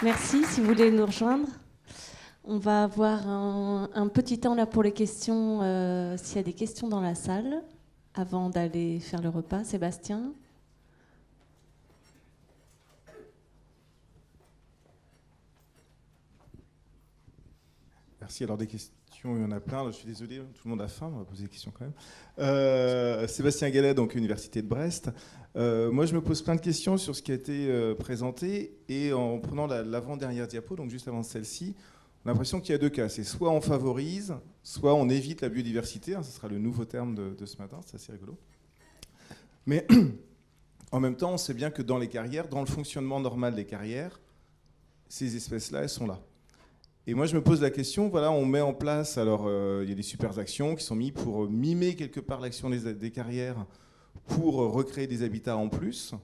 Merci, si vous voulez nous rejoindre. On va avoir un petit temps là pour les questions, s'il y a des questions dans la salle, avant d'aller faire le repas. Sébastien ? Merci. Alors des questions, il y en a plein. Je suis désolé, tout le monde a faim, on va poser des questions quand même. Sébastien Gallet, donc Université de Brest. Moi, je me pose plein de questions sur ce qui a été présenté, et en prenant l'avant-dernière diapo, donc juste avant celle-ci, on a l'impression qu'il y a deux cas. C'est soit on favorise, soit on évite la biodiversité. Ce sera le nouveau terme de ce matin, c'est assez rigolo. Mais en même temps, on sait bien que dans les carrières, dans le fonctionnement normal des carrières, ces espèces-là, elles sont là. Et moi, je me pose la question, voilà, on met en place, alors il y a des super actions qui sont mises pour mimer quelque part l'action des carrières, pour recréer des habitats en plus.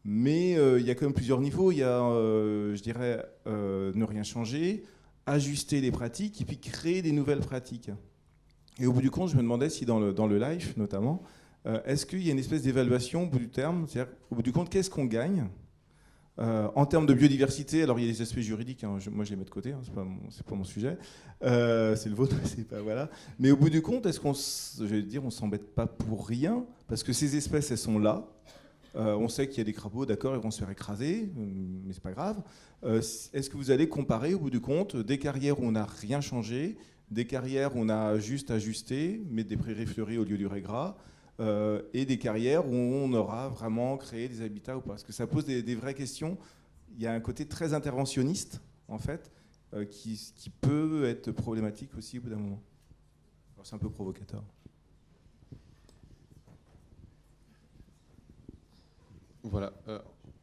Mais il y a quand même plusieurs niveaux. Il y a, je dirais, ne rien changer, ajuster les pratiques et puis créer des nouvelles pratiques. Et au bout du compte, je me demandais si dans le live, notamment, est-ce qu'il y a une espèce d'évaluation au bout du terme, c'est-à-dire au bout du compte, qu'est-ce qu'on gagne en termes de biodiversité? Alors il y a des aspects juridiques, hein, moi je les mets de côté, hein, c'est pas mon sujet, c'est le vôtre, c'est pas, voilà. Mais au bout du compte, est-ce qu'on, je vais dire, on s'embête pas pour rien, parce que ces espèces, elles sont là. On sait qu'il y a des crapauds, d'accord, ils vont se faire écraser, mais c'est pas grave. Est-ce que vous allez comparer au bout du compte des carrières où on n'a rien changé, des carrières où on a juste ajusté, mettre des prairies fleuries au lieu du régras, et des carrières où on aura vraiment créé des habitats ou pas? Parce que ça pose des vraies questions. Il y a un côté très interventionniste, en fait, qui peut être problématique aussi au bout d'un moment. Alors, c'est un peu provocateur. Voilà.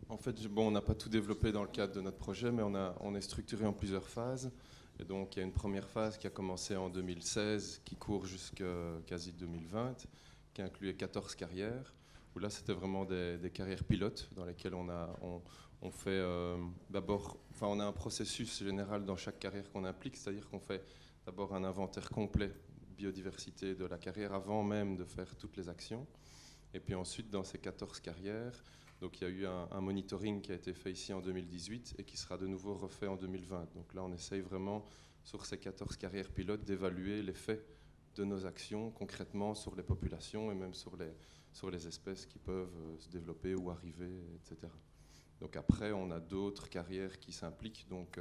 En fait, on n'a pas tout développé dans le cadre de notre projet, mais on est structuré en plusieurs phases. Et donc, il y a une première phase qui a commencé en 2016, qui court jusqu'à quasi 2020, qui incluait 14 carrières, où là, c'était vraiment des carrières pilotes dans lesquelles on fait d'abord, enfin, on a un processus général dans chaque carrière qu'on implique, c'est-à-dire qu'on fait d'abord un inventaire complet biodiversité de la carrière avant même de faire toutes les actions. Et puis ensuite, dans ces 14 carrières, donc il y a eu un monitoring qui a été fait ici en 2018 et qui sera de nouveau refait en 2020. Donc là, on essaye vraiment, sur ces 14 carrières pilotes, d'évaluer l'effet de nos actions concrètement sur les populations et même sur les espèces qui peuvent se développer ou arriver, etc. Donc après, on a d'autres carrières qui s'impliquent, donc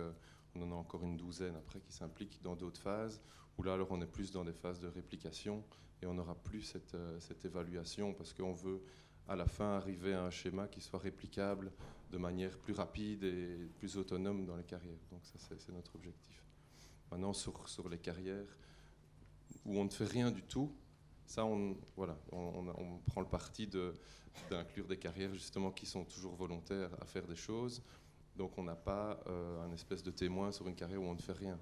on en a encore une douzaine après qui s'impliquent dans d'autres phases, où là, alors on est plus dans des phases de réplication et on n'aura plus cette évaluation parce qu'on veut à la fin arriver à un schéma qui soit réplicable de manière plus rapide et plus autonome dans les carrières. Donc ça, c'est notre objectif. Maintenant, sur les carrières où on ne fait rien du tout, ça, on prend le parti d'inclure des carrières justement qui sont toujours volontaires à faire des choses. Donc on n'a pas un espèce de témoin sur une carrière où on ne fait rien.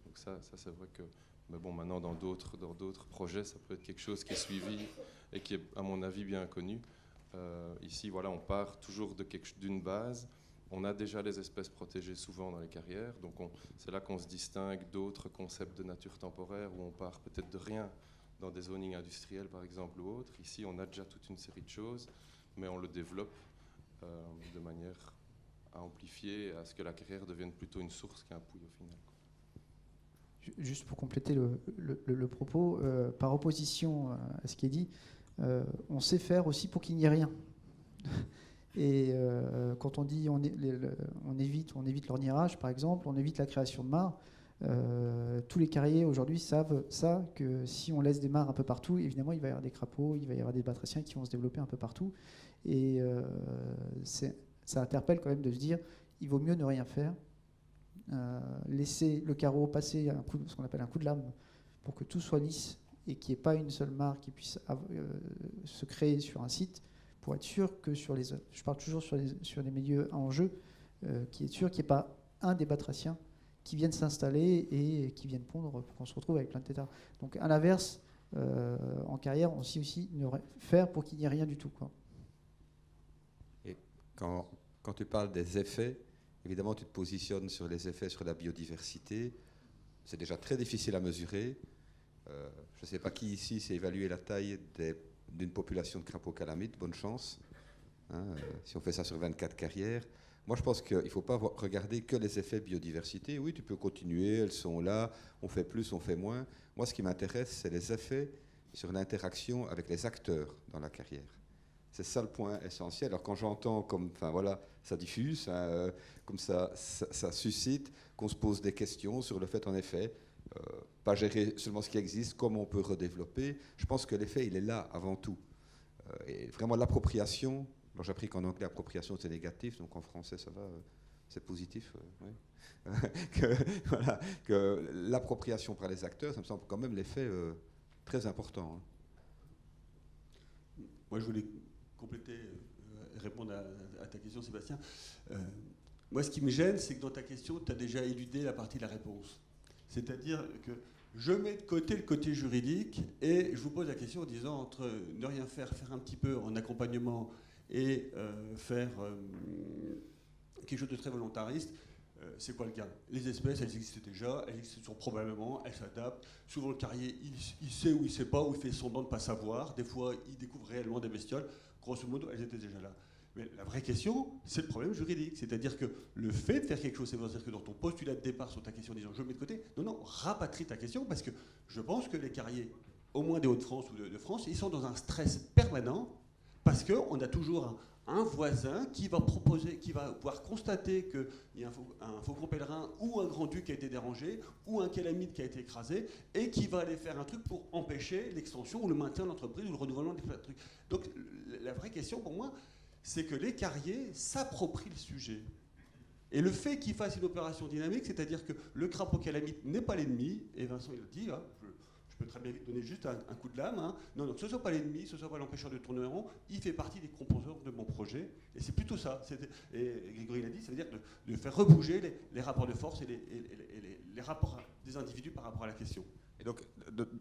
Donc ça c'est vrai que, mais bon, maintenant dans d'autres projets, ça peut être quelque chose qui est suivi et qui est à mon avis bien connu. Ici, voilà, on part toujours d'une base. On a déjà les espèces protégées souvent dans les carrières, donc c'est là qu'on se distingue d'autres concepts de nature temporaire où on part peut-être de rien dans des zonings industriels par exemple ou autres. Ici, on a déjà toute une série de choses, mais on le développe de manière à amplifier, à ce que la carrière devienne plutôt une source qu'un puits au final. Juste pour compléter le propos, par opposition à ce qui est dit, on sait faire aussi pour qu'il n'y ait rien. Et quand on dit on évite l'ornirage, par exemple, on évite la création de mares, tous les carriers aujourd'hui savent ça, que si on laisse des mares un peu partout, évidemment il va y avoir des crapauds, il va y avoir des batraciens qui vont se développer un peu partout. Et ça interpelle quand même de se dire il vaut mieux ne rien faire, laisser le carreau passer ce qu'on appelle un coup de lame pour que tout soit lisse et qu'il n'y ait pas une seule mare qui puisse se créer sur un site, pour être sûr que je parle toujours sur les milieux en jeu, qui est sûr qu'il n'y ait pas un des batraciens qui viennent s'installer et qui viennent pondre pour qu'on se retrouve avec plein de têtards. Donc à l'inverse, en carrière, on sait aussi faire pour qu'il n'y ait rien du tout, quoi. Et quand tu parles des effets, évidemment tu te positionnes sur les effets sur la biodiversité. C'est déjà très difficile à mesurer. Je ne sais pas qui ici sait évaluer la taille d'une population de crapauds calamites, bonne chance. Si on fait ça sur 24 carrières. Moi, je pense qu'il ne faut pas regarder que les effets biodiversité. Oui, tu peux continuer, elles sont là, on fait plus, on fait moins. Moi, ce qui m'intéresse, c'est les effets sur l'interaction avec les acteurs dans la carrière. C'est ça le point essentiel. Alors quand j'entends comme, enfin voilà, ça diffuse, hein, comme ça suscite qu'on se pose des questions sur le fait, en effet, pas gérer seulement ce qui existe, comment on peut redévelopper. Je pense que l'effet, il est là avant tout. Et vraiment l'appropriation. Alors j'ai appris qu'en anglais, appropriation c'est négatif, donc en français ça va, c'est positif. Ouais. Voilà, que l'appropriation par les acteurs, ça me semble quand même l'effet très important. Hein. Moi je voulais compléter, répondre à ta question Sébastien. Moi ce qui me gêne, c'est que dans ta question, tu as déjà éludé la partie de la réponse. C'est-à-dire que je mets de côté le côté juridique et je vous pose la question en disant entre ne rien faire, faire un petit peu en accompagnement et faire quelque chose de très volontariste, c'est quoi le cas? Les espèces, elles existent déjà, elles existent probablement, elles s'adaptent. Souvent le carrier, il sait ou il ne sait pas, ou il fait semblant de ne pas savoir. Des fois, il découvre réellement des bestioles. Grosso modo, elles étaient déjà là. Mais la vraie question, c'est le problème juridique. C'est-à-dire que le fait de faire quelque chose, c'est-à-dire que dans ton postulat de départ sur ta question en disant je mets de côté, non, rapatrie ta question, parce que je pense que les carriers, au moins des Hauts-de-France ou de France, ils sont dans un stress permanent. Parce qu'on a toujours un voisin qui va proposer, qui va pouvoir constater qu'il y a un faucon pèlerin ou un grand-duc qui a été dérangé ou un calamite qui a été écrasé et qui va aller faire un truc pour empêcher l'extension ou le maintien de l'entreprise ou le renouvellement des trucs. Donc la vraie question pour moi, c'est que les carriers s'approprient le sujet. Et le fait qu'ils fassent une opération dynamique, c'est-à-dire que le crapaud calamite n'est pas l'ennemi, et Vincent il le dit, hein, je peux très bien donner juste un coup de lame. Hein. Non, que ce ne soit pas l'ennemi, ce ne soit pas l'empêcheur de tourner en rond, il fait partie des composants de mon projet. Et c'est plutôt ça. Et Grégory l'a dit, ça veut dire de faire rebouger les rapports de force et les rapports des individus par rapport à la question. Et donc,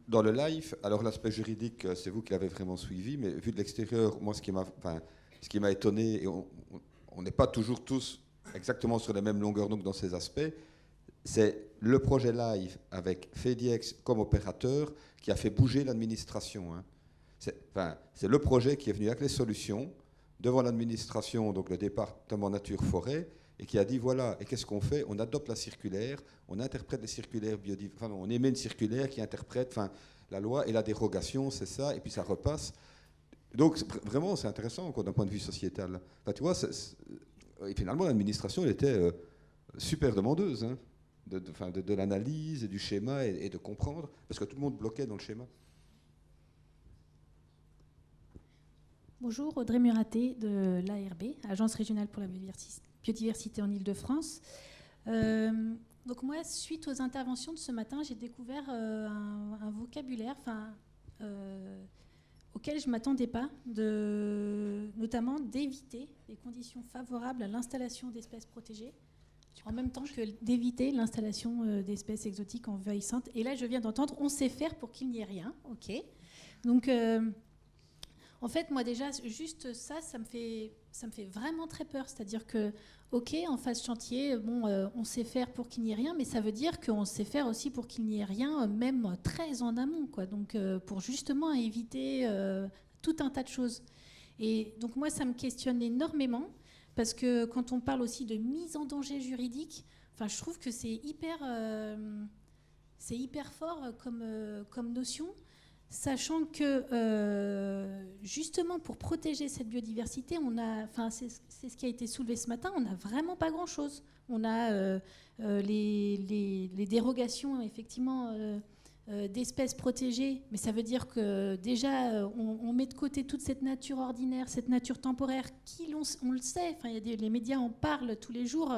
dans le live, alors l'aspect juridique, c'est vous qui l'avez vraiment suivi, mais vu de l'extérieur, moi, ce qui m'a étonné, et on n'est pas toujours tous exactement sur la même longueur d'onde dans ces aspects, c'est le projet live avec FedEx comme opérateur qui a fait bouger l'administration. Hein. C'est le projet qui est venu avec les solutions devant l'administration, donc le département nature-forêt, et qui a dit voilà, et qu'est-ce qu'on fait? On adopte la circulaire, on interprète les circulaires on émet une circulaire qui interprète la loi et la dérogation, c'est ça, et puis ça repasse. Donc vraiment, c'est intéressant d'un point de vue sociétal. Tu vois, et finalement, l'administration, elle était super demandeuse. Hein. De l'analyse et du schéma et de comprendre, parce que tout le monde bloquait dans le schéma. Bonjour, Audrey Muraté de l'ARB, Agence régionale pour la biodiversité en Île-de-France. Donc moi, suite aux interventions de ce matin, j'ai découvert un vocabulaire auquel je ne m'attendais pas, notamment d'éviter les conditions favorables à l'installation d'espèces protégées, en même temps que d'éviter l'installation d'espèces exotiques envahissantes. Et là, je viens d'entendre, on sait faire pour qu'il n'y ait rien. OK. Donc, en fait, moi déjà, juste ça me fait vraiment très peur. C'est-à-dire que, OK, en phase chantier, on sait faire pour qu'il n'y ait rien, mais ça veut dire qu'on sait faire aussi pour qu'il n'y ait rien, même très en amont, quoi. Donc, pour justement éviter tout un tas de choses. Et donc, moi, ça me questionne énormément. Parce que quand on parle aussi de mise en danger juridique, je trouve que c'est hyper fort comme notion, sachant que justement pour protéger cette biodiversité, c'est ce qui a été soulevé ce matin, on n'a vraiment pas grand-chose. On a les dérogations effectivement d'espèces protégées, mais ça veut dire que déjà on met de côté toute cette nature ordinaire, cette nature temporaire qui, on le sait, les médias en parlent tous les jours,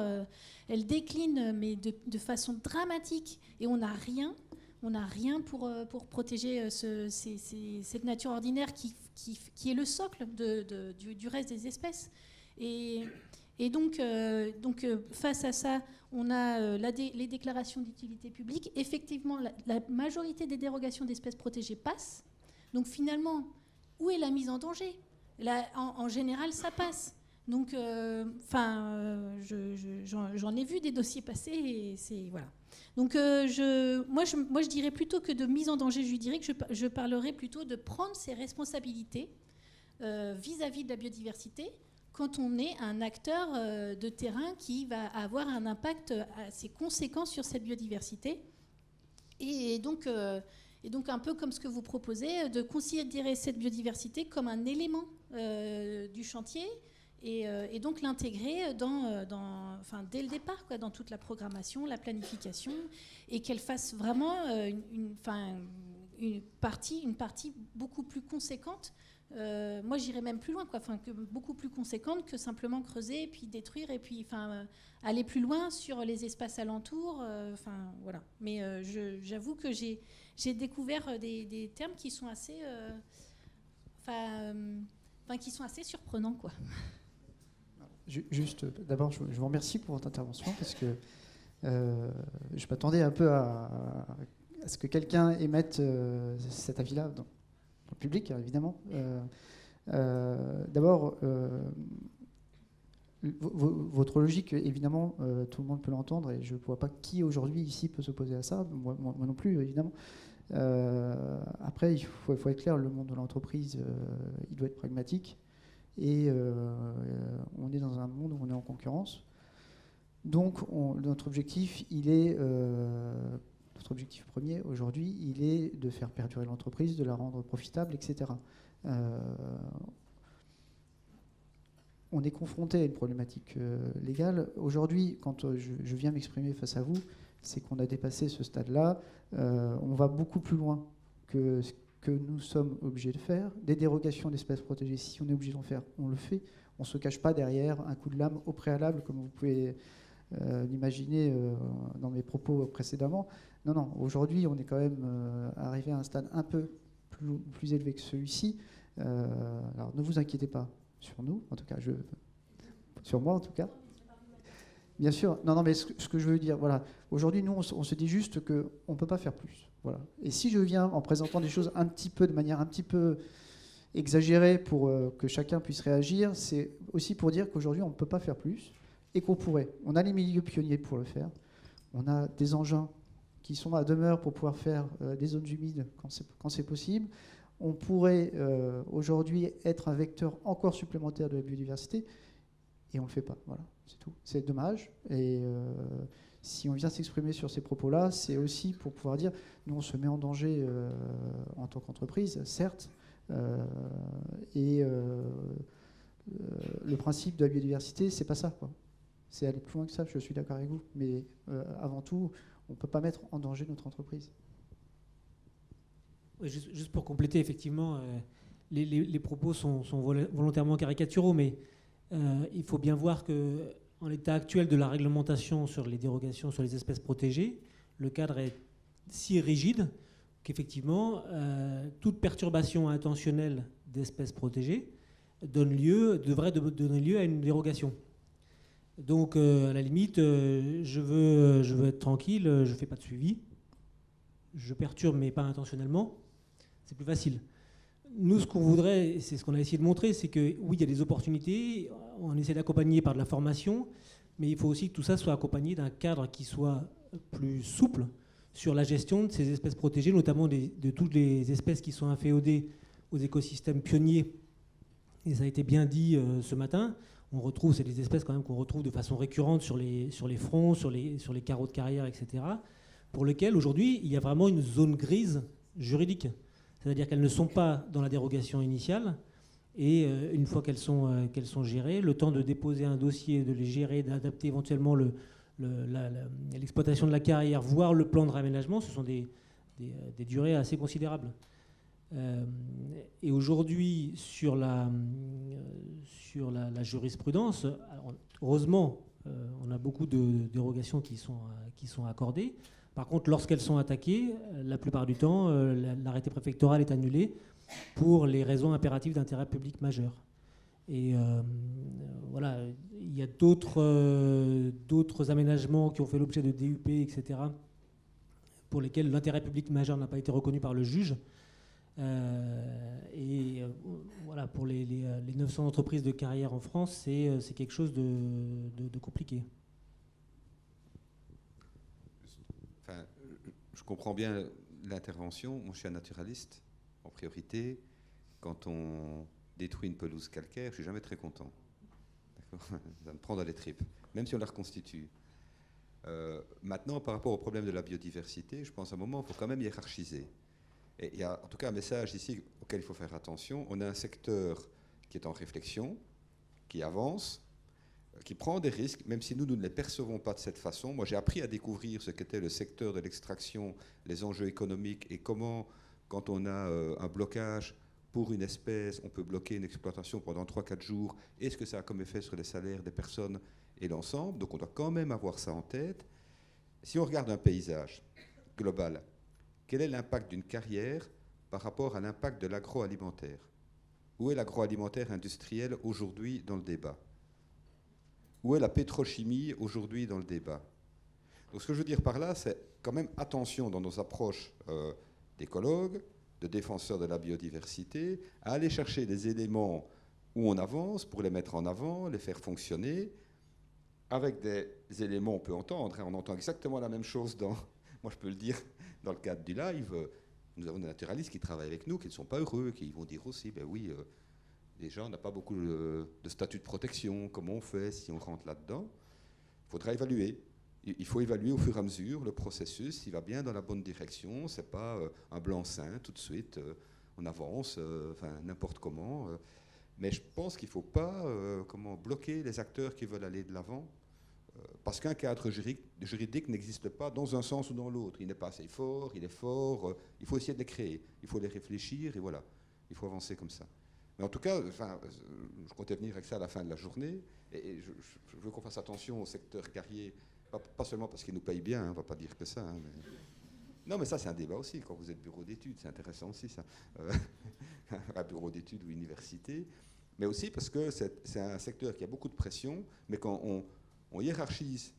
elle décline mais de façon dramatique et on n'a rien pour protéger cette nature ordinaire qui est le socle du reste des espèces. Et donc, face à ça, on a les déclarations d'utilité publique. Effectivement, la majorité des dérogations d'espèces protégées passent. Donc finalement, où est la mise en danger? Là, en général, ça passe. Donc, j'en ai vu des dossiers passer et c'est voilà. Donc, moi, je dirais plutôt que de mise en danger juridique, je parlerais plutôt de prendre ses responsabilités vis-à-vis de la biodiversité, quand on est un acteur de terrain qui va avoir un impact assez conséquent sur cette biodiversité. Et donc un peu comme ce que vous proposez, de considérer cette biodiversité comme un élément du chantier et donc l'intégrer dès le départ, quoi, dans toute la programmation, la planification, et qu'elle fasse vraiment une partie beaucoup plus conséquente. Moi, j'irais même plus loin, quoi, beaucoup plus conséquente que simplement creuser et puis détruire et puis aller plus loin sur les espaces alentours. Voilà. Mais j'avoue que j'ai découvert des termes qui sont assez, qui sont assez surprenants, quoi. Juste, d'abord, je vous remercie pour votre intervention parce que je m'attendais un peu à ce que quelqu'un émette cet avis-là dans le public, évidemment. D'abord, votre logique, évidemment, tout le monde peut l'entendre et je ne vois pas qui aujourd'hui ici peut s'opposer à ça, moi non plus, évidemment. Après, il faut être clair, le monde de l'entreprise, il doit être pragmatique. Et on est dans un monde où on est en concurrence. Donc notre objectif, notre objectif premier aujourd'hui, il est de faire perdurer l'entreprise, de la rendre profitable, etc. On est confronté à une problématique légale. Aujourd'hui, quand je viens m'exprimer face à vous, c'est qu'on a dépassé ce stade-là. On va beaucoup plus loin que ce que nous sommes obligés de faire. Des dérogations d'espèces protégées, si on est obligé d'en faire, on le fait. On ne se cache pas derrière un coup de lame au préalable, comme vous pouvez l'imaginer dans mes propos précédemment. Non, aujourd'hui, on est quand même arrivé à un stade un peu plus élevé que celui-ci. Alors, ne vous inquiétez pas sur nous, en tout cas, sur moi, en tout cas. Bien sûr, non, mais ce que je veux dire, voilà. Aujourd'hui, nous, on se dit juste qu'on ne peut pas faire plus. Voilà. Et si je viens en présentant des choses de manière un petit peu exagérée pour que chacun puisse réagir, c'est aussi pour dire qu'aujourd'hui, on ne peut pas faire plus et qu'on pourrait. On a les milieux pionniers pour le faire. On a des engins qui sont à demeure pour pouvoir faire des zones humides quand c'est possible. On pourrait aujourd'hui être un vecteur encore supplémentaire de la biodiversité et on ne le fait pas. Voilà, c'est tout. C'est dommage. Et si on vient s'exprimer sur ces propos-là, c'est aussi pour pouvoir dire, nous on se met en danger en tant qu'entreprise, certes, et le principe de la biodiversité, c'est pas ça, quoi. C'est aller plus loin que ça, je suis d'accord avec vous. Mais avant tout, on ne peut pas mettre en danger notre entreprise. Oui, juste pour compléter, effectivement, les propos sont volontairement caricaturaux, mais il faut bien voir que en l'état actuel de la réglementation sur les dérogations sur les espèces protégées, le cadre est si rigide qu'effectivement, toute perturbation intentionnelle d'espèces protégées devrait donner lieu à une dérogation. Donc, à la limite, je veux être tranquille, je ne fais pas de suivi, je perturbe, mais pas intentionnellement, c'est plus facile. Nous, ce qu'on voudrait, et c'est ce qu'on a essayé de montrer, c'est que oui, il y a des opportunités, on essaie d'accompagner par de la formation, mais il faut aussi que tout ça soit accompagné d'un cadre qui soit plus souple sur la gestion de ces espèces protégées, notamment de toutes les espèces qui sont inféodées aux écosystèmes pionniers. Et ça a été bien dit ce matin, c'est des espèces quand même qu'on retrouve de façon récurrente sur les fronts, sur les carreaux de carrière, etc., pour lesquels aujourd'hui, il y a vraiment une zone grise juridique. C'est-à-dire qu'elles ne sont pas dans la dérogation initiale, et une fois qu'elles sont gérées, le temps de déposer un dossier, de les gérer, d'adapter éventuellement l'exploitation de la carrière, voire le plan de réaménagement, ce sont des durées assez considérables. Et aujourd'hui, sur la jurisprudence, alors, heureusement, on a beaucoup de dérogations qui sont accordées. Par contre, lorsqu'elles sont attaquées, la plupart du temps, l'arrêté préfectoral est annulé pour les raisons impératives d'intérêt public majeur. Et voilà, il y a d'autres aménagements qui ont fait l'objet de DUP, etc., pour lesquels l'intérêt public majeur n'a pas été reconnu par le juge. Voilà, pour les 900 entreprises de carrière en France, c'est quelque chose de compliqué. Enfin, je comprends bien l'intervention. Moi, je suis un naturaliste. En priorité, quand on détruit une pelouse calcaire, je ne suis jamais très content. Ça me prend dans les tripes, même si on la reconstitue. Maintenant, par rapport au problème de la biodiversité, je pense à un moment, il faut quand même hiérarchiser. Et il y a en tout cas un message ici auquel il faut faire attention. On a un secteur qui est en réflexion, qui avance, qui prend des risques, même si nous ne les percevons pas de cette façon. Moi, j'ai appris à découvrir ce qu'était le secteur de l'extraction, les enjeux économiques et comment, quand on a un blocage pour une espèce, on peut bloquer une exploitation pendant 3-4 jours. Et ce que ça a comme effet sur les salaires des personnes et l'ensemble. Donc on doit quand même avoir ça en tête. Si on regarde un paysage global, quel est l'impact d'une carrière par rapport à l'impact de l'agroalimentaire? Où est l'agroalimentaire industriel aujourd'hui dans le débat? Où est la pétrochimie aujourd'hui dans le débat? Donc ce que je veux dire par là, c'est quand même attention dans nos approches d'écologues, de défenseurs de la biodiversité, à aller chercher des éléments où on avance pour les mettre en avant, les faire fonctionner. Avec des éléments, on peut entendre, hein, on entend exactement la même chose dans, moi je peux le dire, dans le cadre du live. Nous avons des naturalistes qui travaillent avec nous, qui ne sont pas heureux, qui vont dire aussi, ben oui, déjà on n'a pas beaucoup de statut de protection, comment on fait si on rentre là-dedans? Il faudra évaluer. Il faut évaluer au fur et à mesure le processus, s'il va bien dans la bonne direction. Ce n'est pas un blanc-seing tout de suite, on avance, n'importe comment. Mais je pense qu'il ne faut pas bloquer les acteurs qui veulent aller de l'avant, parce qu'un cadre juridique n'existe pas dans un sens ou dans l'autre. Il n'est pas assez fort, il est fort, il faut essayer de les créer, il faut les réfléchir, et voilà, il faut avancer comme ça. Mais en tout cas, je comptais venir avec ça à la fin de la journée, et je veux qu'on fasse attention au secteur carrier, pas seulement parce qu'il nous paye bien, hein, on ne va pas dire que ça. Hein, mais... Non, mais ça, c'est un débat aussi. Quand vous êtes bureau d'études, c'est intéressant aussi, ça. Un bureau d'études ou université. Mais aussi parce que c'est un secteur qui a beaucoup de pression, mais quand on hiérarchise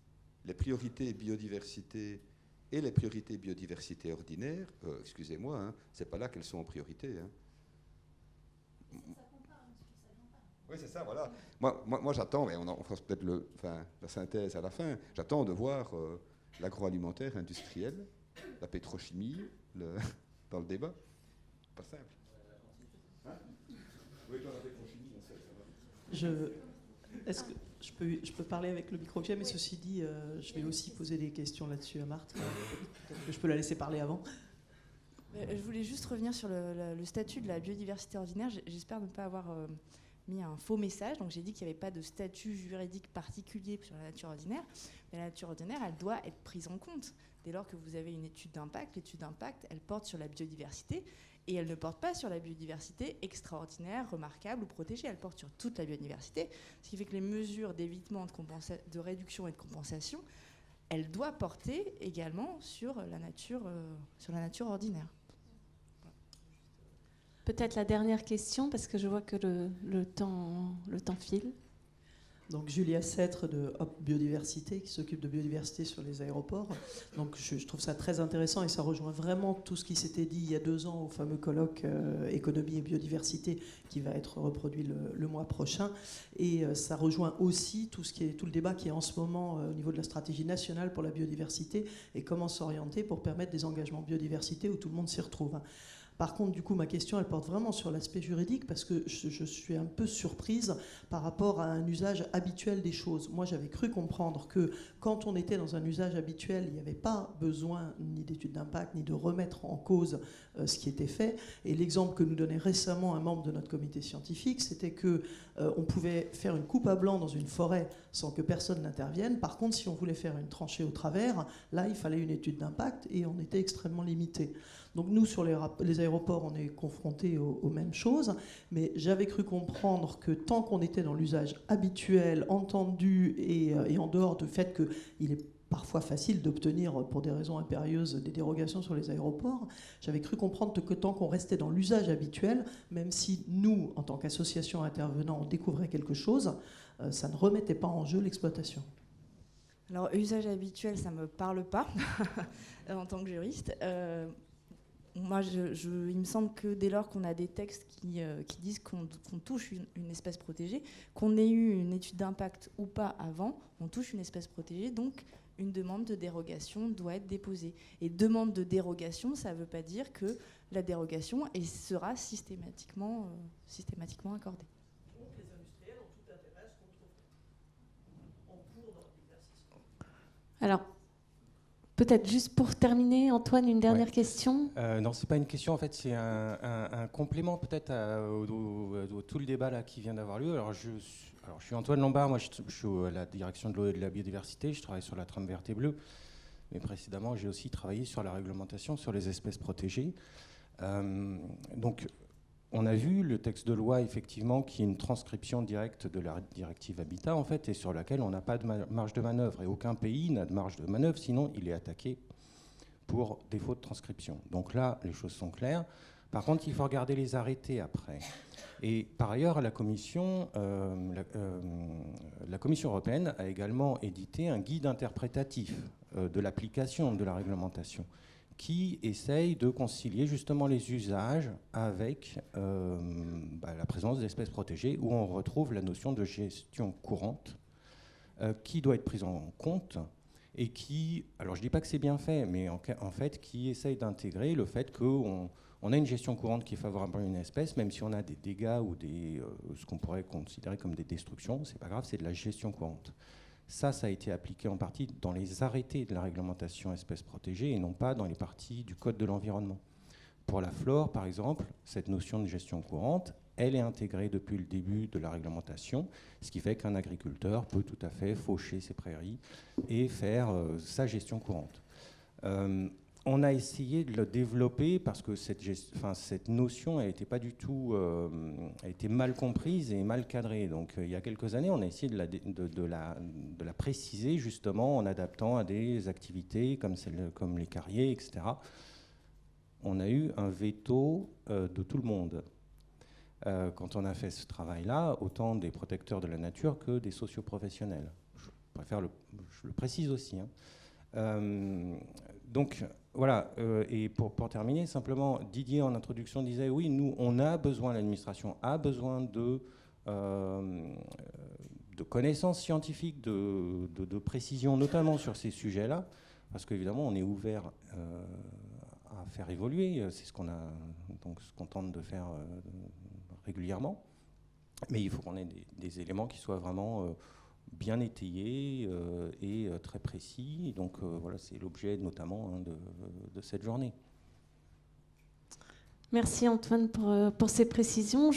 les priorités biodiversité et les priorités biodiversité ordinaires, excusez-moi, hein, c'est pas là qu'elles sont en priorité. Hein. Oui, c'est ça, voilà. Moi j'attends, mais on fera peut-être la synthèse à la fin, j'attends de voir l'agroalimentaire industriel, la pétrochimie dans le débat. Pas simple. Hein? Oui, dans la pétrochimie, on sait, ça va. Est-ce que je peux parler avec le micro que j'ai, mais ceci dit, je vais aussi poser des questions là-dessus à Marthe. Peut-être que je peux la laisser parler avant. Je voulais juste revenir sur le statut de la biodiversité ordinaire. J'espère ne pas avoir mis un faux message. Donc j'ai dit qu'il n'y avait pas de statut juridique particulier sur la nature ordinaire. Mais la nature ordinaire, elle doit être prise en compte. Dès lors que vous avez une étude d'impact, l'étude d'impact, elle porte sur la biodiversité. Et elle ne porte pas sur la biodiversité extraordinaire, remarquable ou protégée. Elle porte sur toute la biodiversité. Ce qui fait que les mesures d'évitement, de réduction et de compensation, elle doit porter également sur la nature ordinaire. Peut-être la dernière question, parce que je vois que le temps file. Donc Julia Sêtre de Hop Biodiversité, qui s'occupe de biodiversité sur les aéroports. Donc je trouve ça très intéressant et ça rejoint vraiment tout ce qui s'était dit il y a 2 ans au fameux colloque économie et biodiversité qui va être reproduit le mois prochain. Et ça rejoint aussi tout le débat qui est en ce moment au niveau de la stratégie nationale pour la biodiversité et comment s'orienter pour permettre des engagements biodiversité où tout le monde s'y retrouve. Par contre, du coup, ma question, elle porte vraiment sur l'aspect juridique parce que je suis un peu surprise par rapport à un usage habituel des choses. Moi, j'avais cru comprendre que quand on était dans un usage habituel, il n'y avait pas besoin ni d'études d'impact, ni de remettre en cause ce qui était fait. Et l'exemple que nous donnait récemment un membre de notre comité scientifique, c'était qu'on pouvait faire une coupe à blanc dans une forêt sans que personne n'intervienne. Par contre, si on voulait faire une tranchée au travers, là, il fallait une étude d'impact et on était extrêmement limité. Donc nous, sur les aéroports, on est confrontés aux mêmes choses, mais j'avais cru comprendre que tant qu'on était dans l'usage habituel, entendu et en dehors du fait qu'il est parfois facile d'obtenir, pour des raisons impérieuses, des dérogations sur les aéroports, j'avais cru comprendre que tant qu'on restait dans l'usage habituel, même si nous, en tant qu'association intervenant, on découvrait quelque chose, ça ne remettait pas en jeu l'exploitation. Alors, usage habituel, ça ne me parle pas en tant que juriste. Moi, il me semble que dès lors qu'on a des textes qui disent qu'on touche une espèce protégée, qu'on ait eu une étude d'impact ou pas avant, on touche une espèce protégée, donc une demande de dérogation doit être déposée. Et demande de dérogation, ça ne veut pas dire que la dérogation sera systématiquement accordée. Donc les industriels ont tout intérêt à ce qu'on trouve. Alors, peut-être juste pour terminer, Antoine, une dernière question. Non, c'est pas une question, en fait, c'est un complément peut-être au tout le débat là, qui vient d'avoir lieu. Alors, je suis Antoine Lombard, moi je suis à la direction de l'eau et de la biodiversité, je travaille sur la trame verte et bleue, mais précédemment j'ai aussi travaillé sur la réglementation sur les espèces protégées. Donc, on a vu le texte de loi, effectivement, qui est une transcription directe de la directive Habitat, en fait, et sur laquelle on n'a pas de marge de manœuvre. Et aucun pays n'a de marge de manœuvre, sinon il est attaqué pour défaut de transcription. Donc là, les choses sont claires. Par contre, il faut regarder les arrêtés après. Et par ailleurs, la Commission européenne a également édité un guide interprétatif de l'application de la réglementation, qui essaye de concilier justement les usages avec la présence d'espèces protégées, où on retrouve la notion de gestion courante qui doit être prise en compte et qui, alors je ne dis pas que c'est bien fait, mais en fait qui essaye d'intégrer le fait qu'on a une gestion courante qui est favorable à une espèce, même si on a des dégâts ou ce qu'on pourrait considérer comme des destructions, c'est pas grave, c'est de la gestion courante. Ça a été appliqué en partie dans les arrêtés de la réglementation espèces protégées et non pas dans les parties du Code de l'environnement. Pour la flore, par exemple, cette notion de gestion courante, elle est intégrée depuis le début de la réglementation, ce qui fait qu'un agriculteur peut tout à fait faucher ses prairies et faire sa gestion courante. On a essayé de le développer parce que cette notion a été pas du tout, a été mal comprise et mal cadrée. Donc il y a quelques années, on a essayé de la préciser justement en adaptant à des activités comme les carriers, etc. On a eu un veto de tout le monde quand on a fait ce travail-là, autant des protecteurs de la nature que des socioprofessionnels. Je le précise aussi. Donc voilà, et pour terminer, simplement, Didier en introduction disait, oui, nous, on a besoin, l'administration a besoin de connaissances scientifiques, de précision, notamment sur ces sujets-là, parce qu'évidemment, on est ouvert à faire évoluer, c'est ce qu'on tente de faire régulièrement, mais il faut qu'on ait des éléments qui soient vraiment bien étayé et très précis. Donc voilà, c'est l'objet notamment de cette journée. Merci Antoine pour ces précisions.